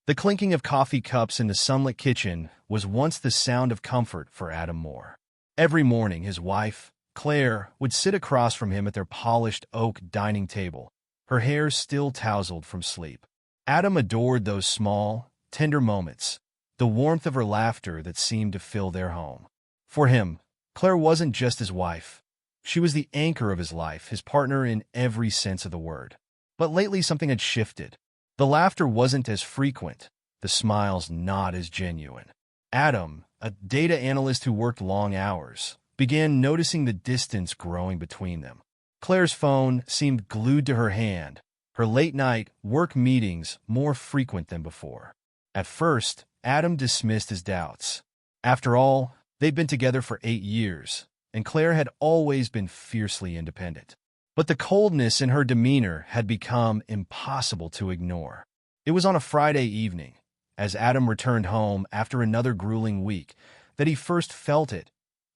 The clinking of coffee cups in the sunlit kitchen was once the sound of comfort for Adam Moore. Every morning, his wife, Claire, would sit across from him at their polished oak dining table, her hair still tousled from sleep. Adam adored those small, tender moments, the warmth of her laughter that seemed to fill their home. For him, Claire wasn't just his wife. She was the anchor of his life, his partner in every sense of the word. But lately something had shifted. The laughter wasn't as frequent, the smiles not as genuine. Adam, a data analyst who worked long hours, began noticing the distance growing between them. Claire's phone seemed glued to her hand, her late-night work meetings more frequent than before. At first, Adam dismissed his doubts. After all, they'd been together for 8 years, and Claire had always been fiercely independent. But the coldness in her demeanor had become impossible to ignore. It was on a Friday evening, as Adam returned home after another grueling week, that he first felt it,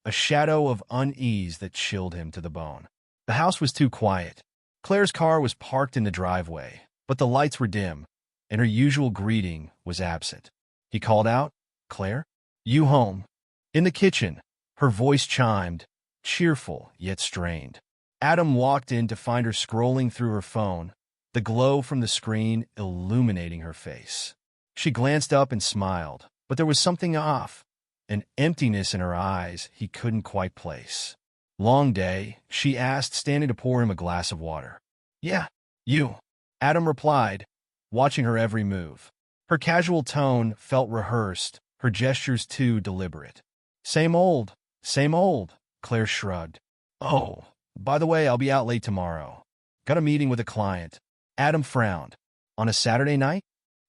a shadow of unease that chilled him to the bone. The house was too quiet. Claire's car was parked in the driveway, but the lights were dim, and her usual greeting was absent. He called out, "Claire? You home?" In the kitchen, her voice chimed, cheerful yet strained. Adam walked in to find her scrolling through her phone, the glow from the screen illuminating her face. She glanced up and smiled, but there was something off, an emptiness in her eyes he couldn't quite place. "Long day?" she asked, standing to pour him a glass of water. "Yeah, you," Adam replied, watching her every move. Her casual tone felt rehearsed, her gestures too deliberate. Same old," Claire shrugged. "Oh, by the way, I'll be out late tomorrow. Got a meeting with a client." Adam frowned. "On a Saturday night?"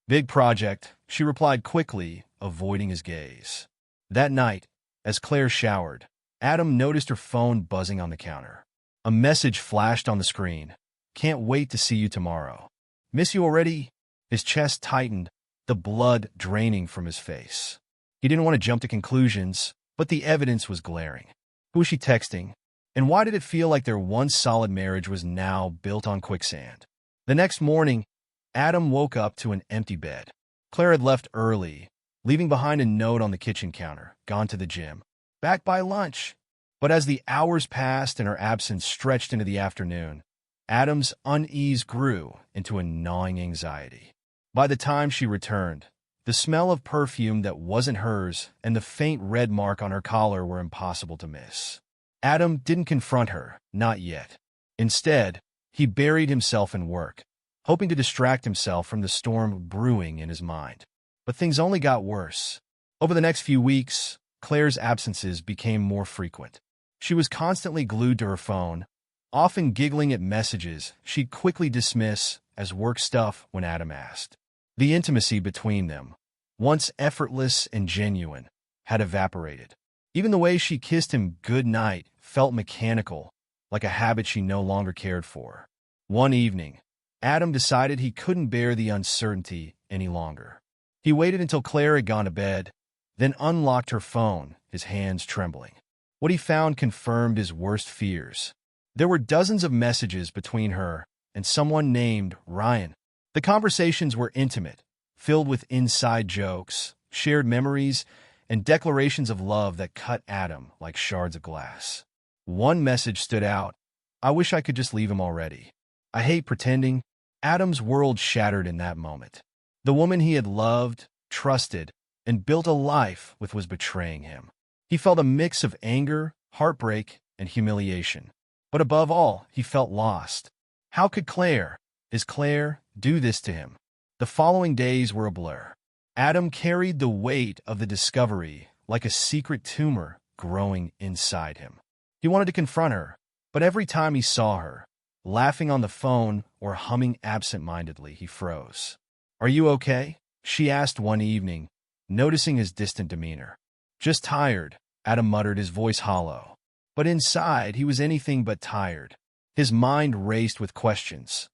"Big project," she replied quickly, avoiding his gaze. That night, as Claire showered, Adam noticed her phone buzzing on the counter. A message flashed on the screen. "Can't wait to see you tomorrow. Miss you already?" His chest tightened, the blood draining from his face. He didn't want to jump to conclusions, but the evidence was glaring. Who was she texting? And why did it feel like their once solid marriage was now built on quicksand? The next morning, Adam woke up to an empty bed. Claire had left early, leaving behind a note on the kitchen counter, "Gone to the gym. Back by lunch." But as the hours passed and her absence stretched into the afternoon, Adam's unease grew into a gnawing anxiety. By the time she returned, the smell of perfume that wasn't hers and the faint red mark on her collar were impossible to miss. Adam didn't confront her, not yet. Instead, he buried himself in work, hoping to distract himself from the storm brewing in his mind. But things only got worse. Over the next few weeks, Claire's absences became more frequent. She was constantly glued to her phone, often giggling at messages she'd quickly dismiss as work stuff when Adam asked. The intimacy between them, once effortless and genuine, had evaporated. Even the way she kissed him good night felt mechanical, like a habit she no longer cared for. One evening, Adam decided he couldn't bear the uncertainty any longer. He waited until Claire had gone to bed, then unlocked her phone, his hands trembling. What he found confirmed his worst fears. There were dozens of messages between her and someone named Ryan. The conversations were intimate, filled with inside jokes, shared memories, and declarations of love that cut Adam like shards of glass. One message stood out. "I wish I could just leave him already. I hate pretending." Adam's world shattered in that moment. The woman he had loved, trusted, and built a life with was betraying him. He felt a mix of anger, heartbreak, and humiliation. But above all, he felt lost. How could his Claire, do this to him? The following days were a blur. Adam carried the weight of the discovery like a secret tumor growing inside him. He wanted to confront her, but every time he saw her, laughing on the phone or humming absent-mindedly, he froze. "Are you okay?" she asked one evening, noticing his distant demeanor. "Just tired," Adam muttered, his voice hollow. But inside, he was anything but tired. His mind raced with questions.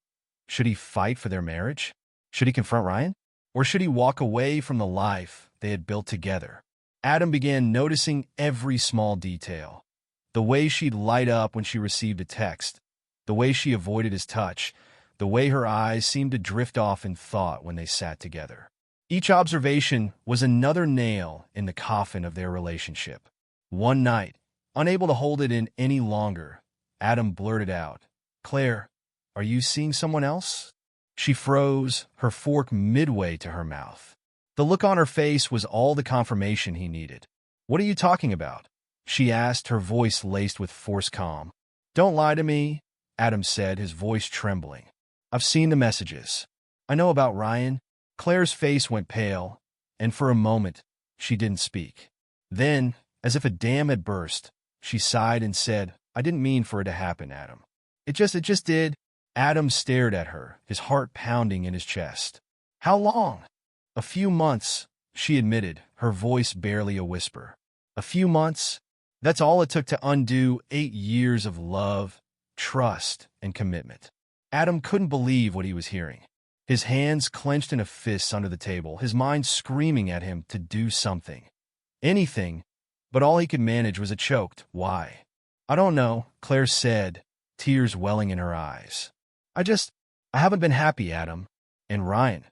Should he fight for their marriage? Should he confront Ryan? Or should he walk away from the life they had built together? Adam began noticing every small detail. The way she'd light up when she received a text, the way she avoided his touch, the way her eyes seemed to drift off in thought when they sat together. Each observation was another nail in the coffin of their relationship. One night, unable to hold it in any longer, Adam blurted out, "Claire, are you seeing someone else?" She froze, her fork midway to her mouth. The look on her face was all the confirmation he needed. "What are you talking about?" she asked, her voice laced with forced calm. "Don't lie to me," Adam said, his voice trembling. "I've seen the messages. I know about Ryan." Claire's face went pale, and for a moment, she didn't speak. Then, as if a dam had burst, she sighed and said, "I didn't mean for it to happen, Adam. It just did." Adam stared at her, his heart pounding in his chest. "How long?" "A few months," she admitted, her voice barely a whisper. "A few months? That's all it took to undo 8 years of love, trust, and commitment." Adam couldn't believe what he was hearing. His hands clenched in a fist under the table, his mind screaming at him to do something. Anything, but all he could manage was a choked, "Why?" "I don't know," Claire said, tears welling in her eyes. I haven't been happy, Adam. And Ryan,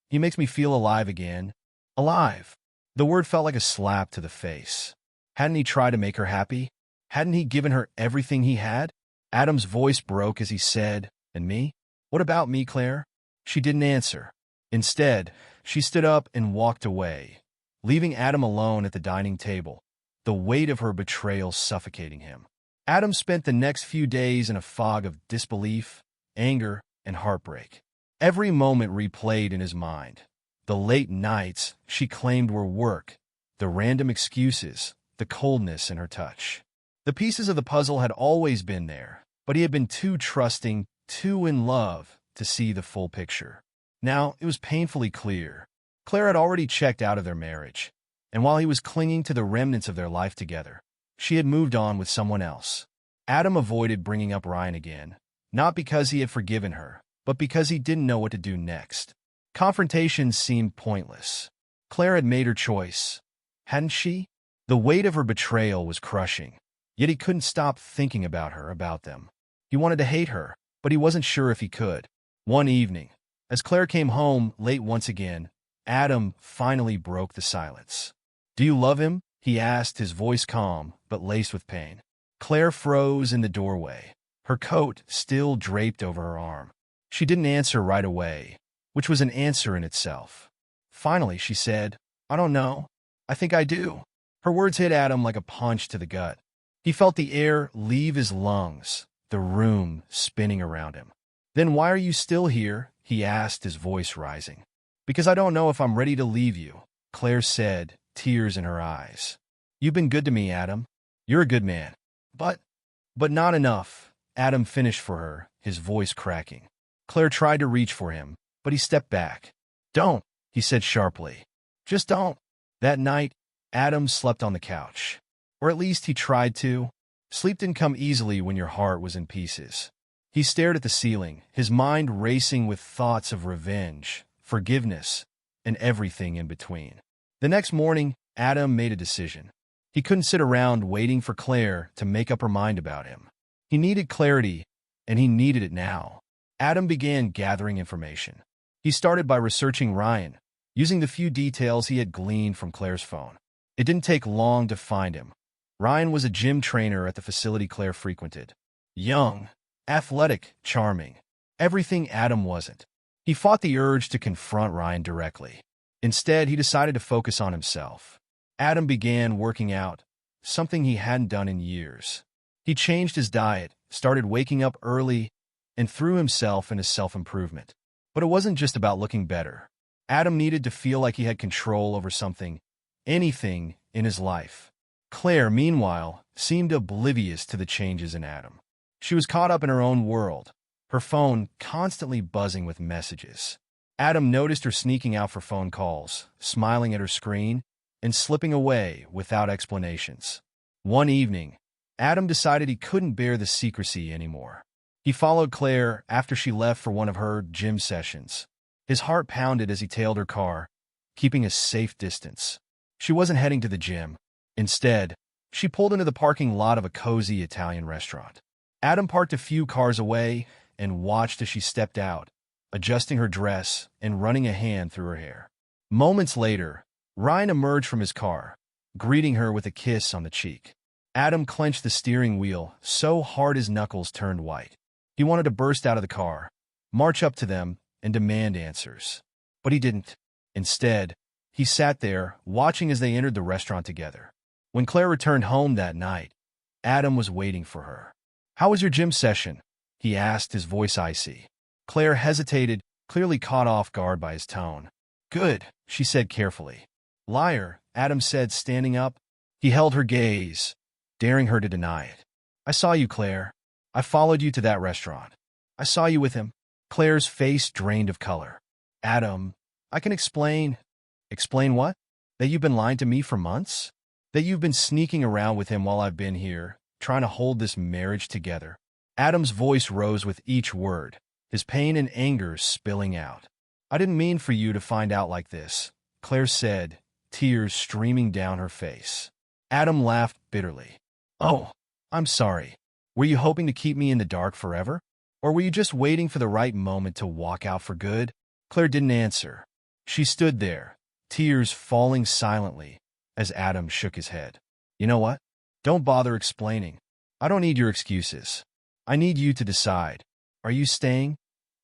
he makes me feel alive again." Alive. The word felt like a slap to the face. Hadn't he tried to make her happy? Hadn't he given her everything he had? Adam's voice broke as he said, "And me? What about me, Claire?" She didn't answer. Instead, she stood up and walked away, leaving Adam alone at the dining table, the weight of her betrayal suffocating him. Adam spent the next few days in a fog of disbelief, anger, and heartbreak. Every moment replayed in his mind. The late nights she claimed were work, the random excuses, the coldness in her touch. The pieces of the puzzle had always been there, but he had been too trusting, too in love, to see the full picture. Now it was painfully clear. Claire had already checked out of their marriage, and while he was clinging to the remnants of their life together, she had moved on with someone else. Adam avoided bringing up Ryan again, not because he had forgiven her, but because he didn't know what to do next. Confrontations seemed pointless. Claire had made her choice, hadn't she? The weight of her betrayal was crushing, yet he couldn't stop thinking about her, about them. He wanted to hate her, but he wasn't sure if he could. One evening, as Claire came home late once again, Adam finally broke the silence. "Do you love him?" he asked, his voice calm, but laced with pain. Claire froze in the doorway, her coat still draped over her arm. She didn't answer right away, which was an answer in itself. Finally, she said, "I don't know. I think I do." Her words hit Adam like a punch to the gut. He felt the air leave his lungs, the room spinning around him. "Then why are you still here?" he asked, his voice rising. "Because I don't know if I'm ready to leave you," Claire said, tears in her eyes. "You've been good to me, Adam. You're a good man. But not enough," Adam finished for her, his voice cracking. Claire tried to reach for him, but he stepped back. "Don't," he said sharply. "Just don't." That night, Adam slept on the couch. Or at least he tried to. Sleep didn't come easily when your heart was in pieces. He stared at the ceiling, his mind racing with thoughts of revenge, forgiveness, and everything in between. The next morning, Adam made a decision. He couldn't sit around waiting for Claire to make up her mind about him. He needed clarity, and he needed it now. Adam began gathering information. He started by researching Ryan, using the few details he had gleaned from Claire's phone. It didn't take long to find him. Ryan was a gym trainer at the facility Claire frequented. Young, athletic, charming. Everything Adam wasn't. He fought the urge to confront Ryan directly. Instead, he decided to focus on himself. Adam began working out, something he hadn't done in years. He changed his diet, started waking up early, and threw himself into self-improvement. But it wasn't just about looking better. Adam needed to feel like he had control over something, anything, in his life. Claire, meanwhile, seemed oblivious to the changes in Adam. She was caught up in her own world, her phone constantly buzzing with messages. Adam noticed her sneaking out for phone calls, smiling at her screen, and slipping away without explanations. One evening, Adam decided he couldn't bear the secrecy anymore. He followed Claire after she left for one of her gym sessions. His heart pounded as he tailed her car, keeping a safe distance. She wasn't heading to the gym. Instead, she pulled into the parking lot of a cozy Italian restaurant. Adam parked a few cars away and watched as she stepped out, adjusting her dress and running a hand through her hair. Moments later, Ryan emerged from his car, greeting her with a kiss on the cheek. Adam clenched the steering wheel so hard his knuckles turned white. He wanted to burst out of the car, march up to them, and demand answers. But he didn't. Instead, he sat there, watching as they entered the restaurant together. When Claire returned home that night, Adam was waiting for her. "How was your gym session?" he asked, his voice icy. Claire hesitated, clearly caught off guard by his tone. "Good," she said carefully. "Liar," Adam said, standing up. He held her gaze, daring her to deny it. "I saw you, Claire. I followed you to that restaurant. I saw you with him." Claire's face drained of color. "Adam, I can explain." "Explain what? That you've been lying to me for months? That you've been sneaking around with him while I've been here, trying to hold this marriage together?" Adam's voice rose with each word, his pain and anger spilling out. "I didn't mean for you to find out like this," Claire said, tears streaming down her face. Adam laughed bitterly. "Oh, I'm sorry. Were you hoping to keep me in the dark forever? Or were you just waiting for the right moment to walk out for good?" Claire didn't answer. She stood there, tears falling silently, as Adam shook his head. "You know what? Don't bother explaining. I don't need your excuses. I need you to decide. Are you staying,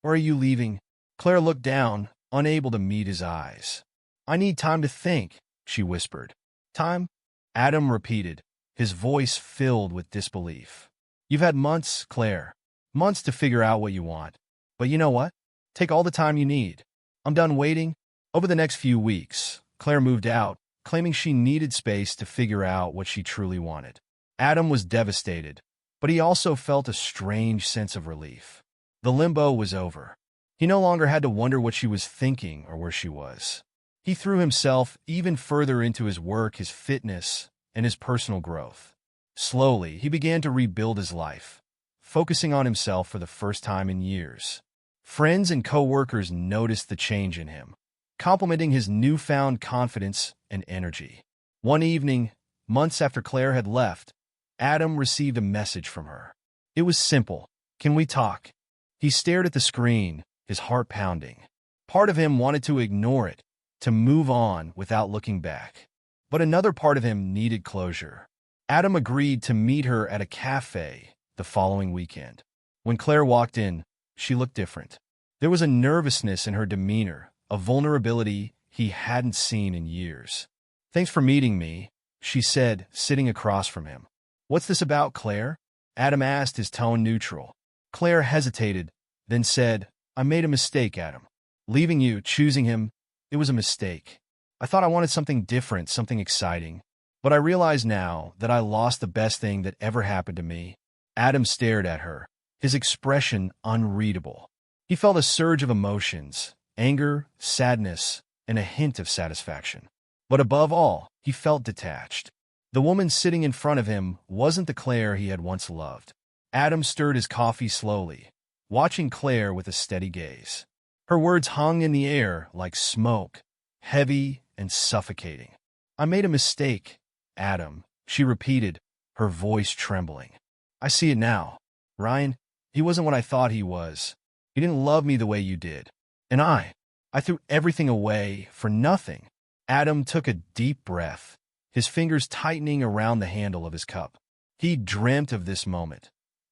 or are you leaving?" Claire looked down, unable to meet his eyes. "I need time to think," she whispered. "Time?" Adam repeated, his voice filled with disbelief. "You've had months, Claire. Months to figure out what you want. But you know what? Take all the time you need. I'm done waiting." Over the next few weeks, Claire moved out, claiming she needed space to figure out what she truly wanted. Adam was devastated, but he also felt a strange sense of relief. The limbo was over. He no longer had to wonder what she was thinking or where she was. He threw himself even further into his work, his fitness, and his personal growth. Slowly, he began to rebuild his life, focusing on himself for the first time in years. Friends and co-workers noticed the change in him, complimenting his newfound confidence and energy. One evening, months after Claire had left, Adam received a message from her. It was simple. "Can we talk?" He stared at the screen, his heart pounding. Part of him wanted to ignore it, to move on without looking back. But another part of him needed closure. Adam agreed to meet her at a cafe the following weekend. When Claire walked in, she looked different. There was a nervousness in her demeanor, a vulnerability he hadn't seen in years. "Thanks for meeting me," she said, sitting across from him. "What's this about, Claire?" Adam asked, his tone neutral. Claire hesitated, then said, "I made a mistake, Adam. Leaving you, choosing him, it was a mistake. I thought I wanted something different, something exciting. But I realize now that I lost the best thing that ever happened to me." Adam stared at her, his expression unreadable. He felt a surge of emotions, anger, sadness, and a hint of satisfaction. But above all, he felt detached. The woman sitting in front of him wasn't the Claire he had once loved. Adam stirred his coffee slowly, watching Claire with a steady gaze. Her words hung in the air like smoke, heavy and suffocating. "I made a mistake, Adam," she repeated, her voice trembling. "I see it now. Ryan, he wasn't what I thought he was. He didn't love me the way you did. And I threw everything away for nothing." Adam took a deep breath, his fingers tightening around the handle of his cup. He dreamt of this moment,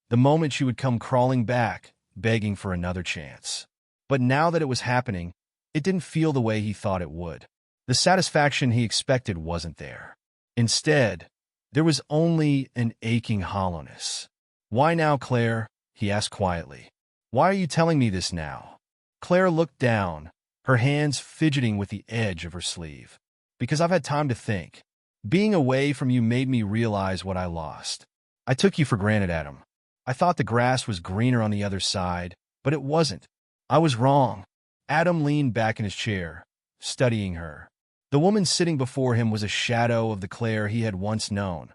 the moment she would come crawling back, begging for another chance. But now that it was happening, it didn't feel the way he thought it would. The satisfaction he expected wasn't there. Instead, there was only an aching hollowness. "Why now, Claire?" he asked quietly. "Why are you telling me this now?" Claire looked down, her hands fidgeting with the edge of her sleeve. "Because I've had time to think. Being away from you made me realize what I lost. I took you for granted, Adam. I thought the grass was greener on the other side, but it wasn't. I was wrong." Adam leaned back in his chair, studying her. The woman sitting before him was a shadow of the Claire he had once known.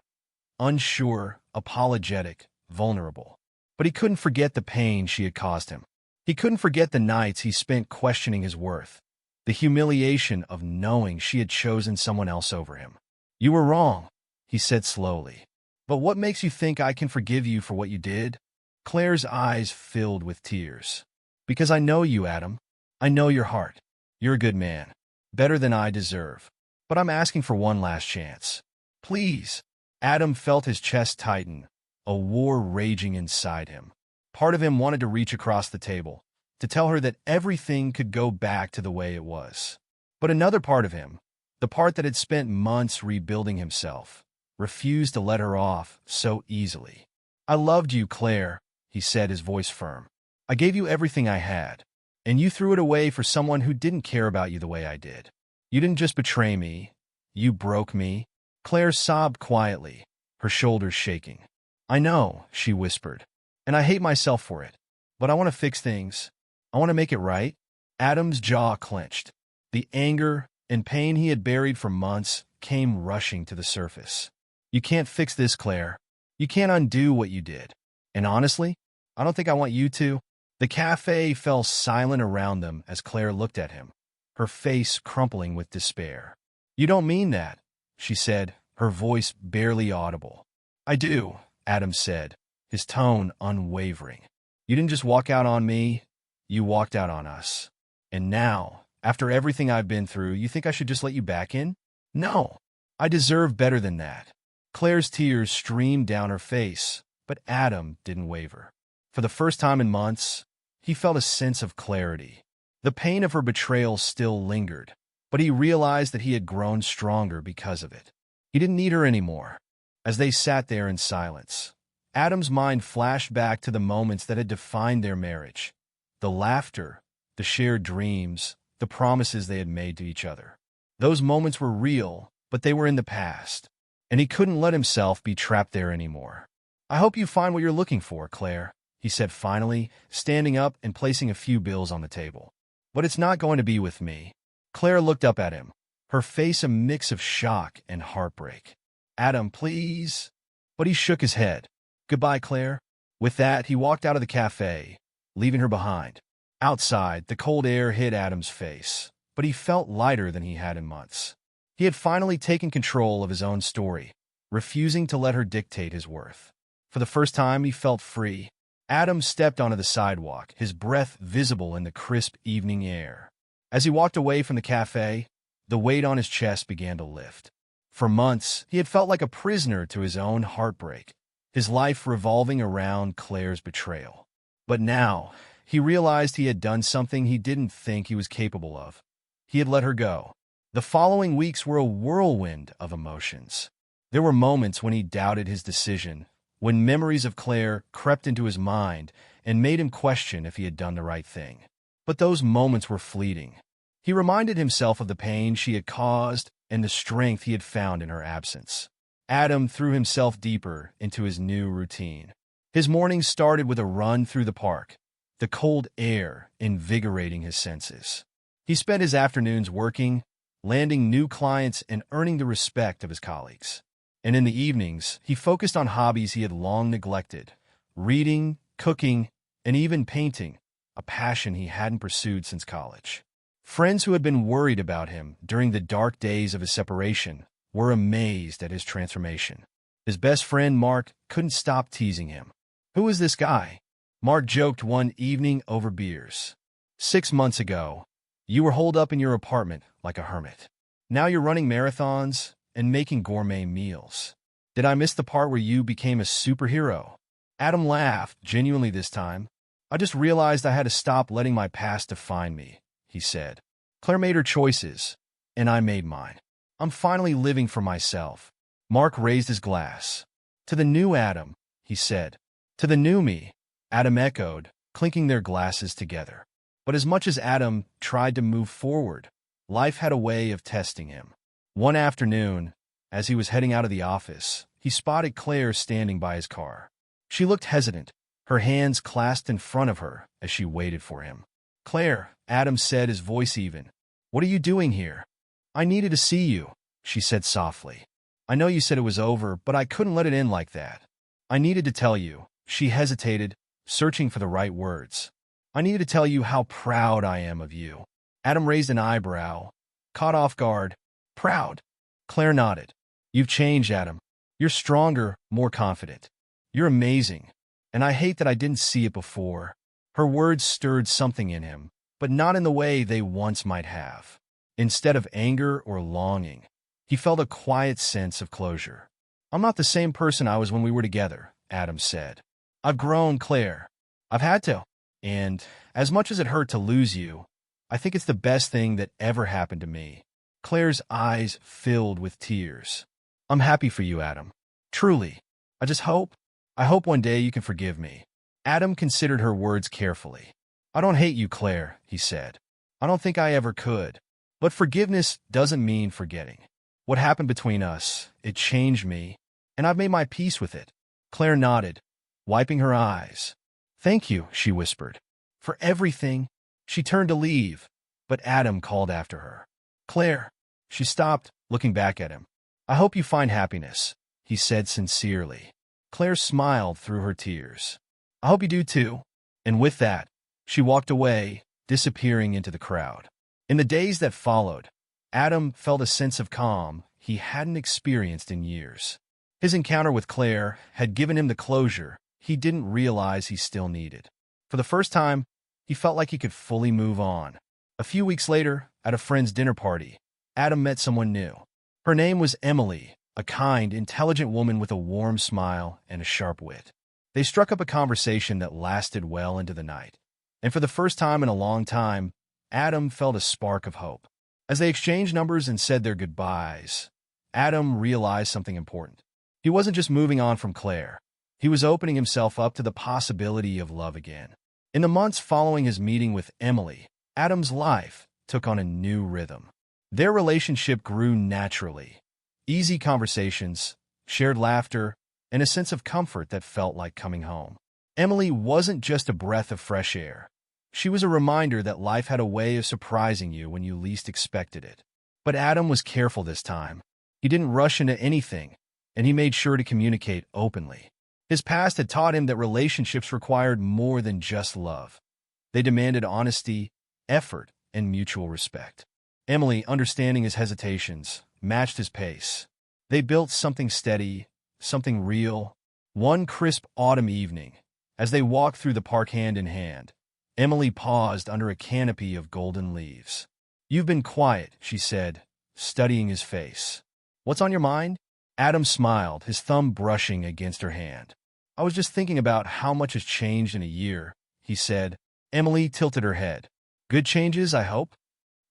Unsure, apologetic, vulnerable. But he couldn't forget the pain she had caused him. He couldn't forget the nights he spent questioning his worth, the humiliation of knowing she had chosen someone else over him. "You were wrong," he said slowly. "But what makes you think I can forgive you for what you did?" Claire's eyes filled with tears. "Because I know you, Adam. I know your heart. You're a good man. better than I deserve. But I'm asking for one last chance. Please." Adam felt his chest tighten, a war raging inside him. Part of him wanted to reach across the table, to tell her that everything could go back to the way it was. But another part of him, the part that had spent months rebuilding himself, refused to let her off so easily. "I loved you, Claire," he said, his voice firm. "I gave you everything I had, and you threw it away for someone who didn't care about you the way I did. You didn't just betray me, you broke me." Claire sobbed quietly, her shoulders shaking. "I know," she whispered, "and I hate myself for it. But I want to fix things. I want to make it right." Adam's jaw clenched. The anger and pain he had buried for months came rushing to the surface. "You can't fix this, Claire. You can't undo what you did. And honestly, I don't think I want you to." The cafe fell silent around them as Claire looked at him, her face crumpling with despair. "You don't mean that," she said, her voice barely audible. "I do," Adam said, his tone unwavering. "You didn't just walk out on me, you walked out on us. And now, after everything I've been through, you think I should just let you back in? No, I deserve better than that." Claire's tears streamed down her face, but Adam didn't waver. For the first time in months, he felt a sense of clarity. The pain of her betrayal still lingered, but he realized that he had grown stronger because of it. He didn't need her anymore. As they sat there in silence, Adam's mind flashed back to the moments that had defined their marriage. The laughter, the shared dreams, the promises they had made to each other. Those moments were real, but they were in the past, and he couldn't let himself be trapped there anymore. "I hope you find what you're looking for, Claire," he said finally, standing up and placing a few bills on the table. "But it's not going to be with me." Claire looked up at him, her face a mix of shock and heartbreak. "Adam, please." But he shook his head. "Goodbye, Claire." With that, he walked out of the cafe, leaving her behind. Outside, the cold air hit Adam's face, but he felt lighter than he had in months. He had finally taken control of his own story, refusing to let her dictate his worth. For the first time, he felt free. Adam stepped onto the sidewalk, his breath visible in the crisp evening air. As he walked away from the cafe, the weight on his chest began to lift. For months, he had felt like a prisoner to his own heartbreak, his life revolving around Claire's betrayal. But now, he realized he had done something he didn't think he was capable of. He had let her go. The following weeks were a whirlwind of emotions. There were moments when he doubted his decision, when memories of Claire crept into his mind and made him question if he had done the right thing. But those moments were fleeting. He reminded himself of the pain she had caused and the strength he had found in her absence. Adam threw himself deeper into his new routine. His mornings started with a run through the park, the cold air invigorating his senses. He spent his afternoons working, landing new clients and earning the respect of his colleagues. And in the evenings, he focused on hobbies he had long neglected, reading, cooking, and even painting, a passion he hadn't pursued since college. Friends who had been worried about him during the dark days of his separation were amazed at his transformation. His best friend, Mark, couldn't stop teasing him. "Who is this guy?" Mark joked one evening over beers. "6 months ago, you were holed up in your apartment like a hermit. Now you're running marathons and making gourmet meals. Did I miss the part where you became a superhero?" Adam laughed, genuinely this time. "I just realized I had to stop letting my past define me," he said. "Claire made her choices, and I made mine. I'm finally living for myself." Mark raised his glass. "To the new Adam," he said. "To the new me," Adam echoed, clinking their glasses together. But as much as Adam tried to move forward, life had a way of testing him. One afternoon, as he was heading out of the office, he spotted Claire standing by his car. She looked hesitant, her hands clasped in front of her as she waited for him. "Claire," Adam said, his voice even. "What are you doing here?" "I needed to see you," she said softly. "I know you said it was over, but I couldn't let it end like that. I needed to tell you." She hesitated, searching for the right words. "I needed to tell you how proud I am of you." Adam raised an eyebrow, caught off guard. "Proud?" Claire nodded. "You've changed, Adam. You're stronger, more confident. You're amazing. And I hate that I didn't see it before." Her words stirred something in him, but not in the way they once might have. Instead of anger or longing, he felt a quiet sense of closure. "I'm not the same person I was when we were together," Adam said. "I've grown, Claire. I've had to. And as much as it hurt to lose you, I think it's the best thing that ever happened to me." Claire's eyes filled with tears. "I'm happy for you, Adam. Truly. I hope one day you can forgive me." Adam considered her words carefully. "I don't hate you, Claire," he said. "I don't think I ever could. But forgiveness doesn't mean forgetting. What happened between us, it changed me, and I've made my peace with it." Claire nodded, wiping her eyes. "Thank you," she whispered, "for everything." She turned to leave, but Adam called after her. "Claire." She stopped, looking back at him. "I hope you find happiness," he said sincerely. Claire smiled through her tears. "I hope you do too." And with that, she walked away, disappearing into the crowd. In the days that followed, Adam felt a sense of calm he hadn't experienced in years. His encounter with Claire had given him the closure he didn't realize he still needed. For the first time, he felt like he could fully move on. A few weeks later, at a friend's dinner party, Adam met someone new. Her name was Emily, a kind, intelligent woman with a warm smile and a sharp wit. They struck up a conversation that lasted well into the night. And for the first time in a long time, Adam felt a spark of hope. As they exchanged numbers and said their goodbyes, Adam realized something important. He wasn't just moving on from Claire. He was opening himself up to the possibility of love again. In the months following his meeting with Emily, Adam's life took on a new rhythm. Their relationship grew naturally. Easy conversations, shared laughter, and a sense of comfort that felt like coming home. Emily wasn't just a breath of fresh air. She was a reminder that life had a way of surprising you when you least expected it. But Adam was careful this time. He didn't rush into anything, and he made sure to communicate openly. His past had taught him that relationships required more than just love. They demanded honesty, effort, and mutual respect. Emily, understanding his hesitations, matched his pace. They built something steady, something real. One crisp autumn evening, as they walked through the park hand in hand, Emily paused under a canopy of golden leaves. "You've been quiet," she said, studying his face. "What's on your mind?" Adam smiled, his thumb brushing against her hand. "I was just thinking about how much has changed in a year," he said. Emily tilted her head. "Good changes, I hope?"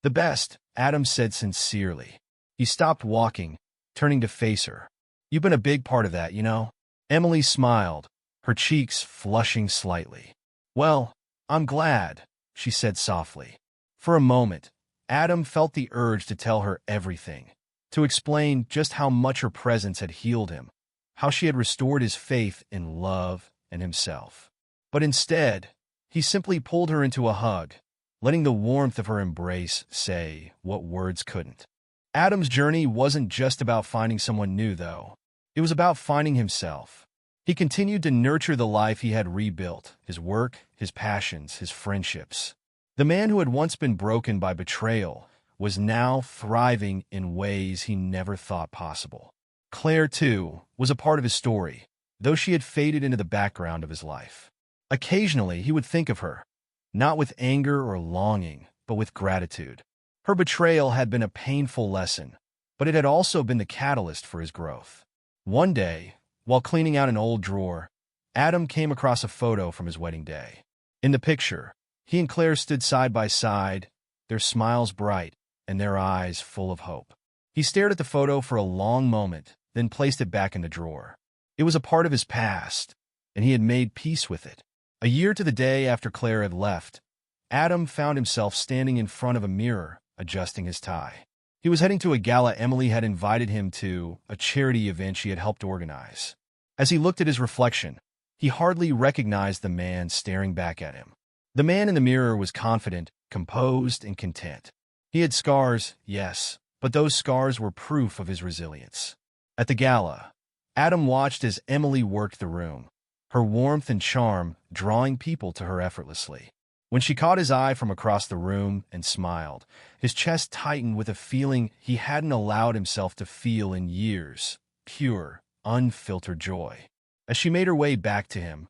"The best," Adam said sincerely. He stopped walking, turning to face her. "You've been a big part of that, you know." Emily smiled, her cheeks flushing slightly. "Well, I'm glad," she said softly. For a moment, Adam felt the urge to tell her everything, to explain just how much her presence had healed him, how she had restored his faith in love and himself. But instead, he simply pulled her into a hug, letting the warmth of her embrace say what words couldn't. Adam's journey wasn't just about finding someone new, though. It was about finding himself. He continued to nurture the life he had rebuilt, his work, his passions, his friendships. The man who had once been broken by betrayal was now thriving in ways he never thought possible. Claire, too, was a part of his story, though she had faded into the background of his life. Occasionally, he would think of her, not with anger or longing, but with gratitude. Her betrayal had been a painful lesson, but it had also been the catalyst for his growth. One day, while cleaning out an old drawer, Adam came across a photo from his wedding day. In the picture, he and Claire stood side by side, their smiles bright and their eyes full of hope. He stared at the photo for a long moment, then placed it back in the drawer. It was a part of his past, and he had made peace with it. A year to the day after Claire had left, Adam found himself standing in front of a mirror, adjusting his tie. He was heading to a gala Emily had invited him to, a charity event she had helped organize. As he looked at his reflection, he hardly recognized the man staring back at him. The man in the mirror was confident, composed, and content. He had scars, yes, but those scars were proof of his resilience. At the gala, Adam watched as Emily worked the room, her warmth and charm drawing people to her effortlessly. When she caught his eye from across the room and smiled, his chest tightened with a feeling he hadn't allowed himself to feel in years, pure, unfiltered joy. As she made her way back to him,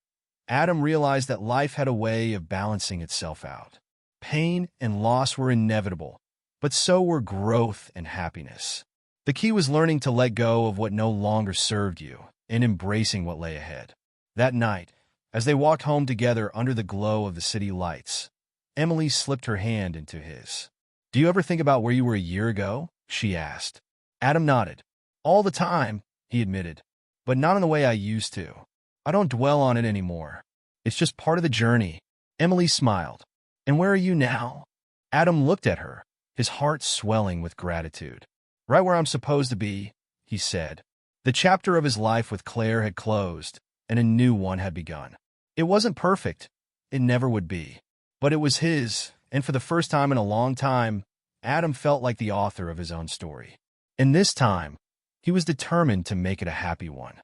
Adam realized that life had a way of balancing itself out. Pain and loss were inevitable, but so were growth and happiness. The key was learning to let go of what no longer served you and embracing what lay ahead. That night, as they walked home together under the glow of the city lights, Emily slipped her hand into his. "Do you ever think about where you were a year ago?" she asked. Adam nodded. "All the time," he admitted, "but not in the way I used to. I don't dwell on it anymore. It's just part of the journey." Emily smiled. "And where are you now?" Adam looked at her, his heart swelling with gratitude. "Right where I'm supposed to be," he said. The chapter of his life with Claire had closed, and a new one had begun. It wasn't perfect. It never would be. But it was his, and for the first time in a long time, Adam felt like the author of his own story. And this time, he was determined to make it a happy one.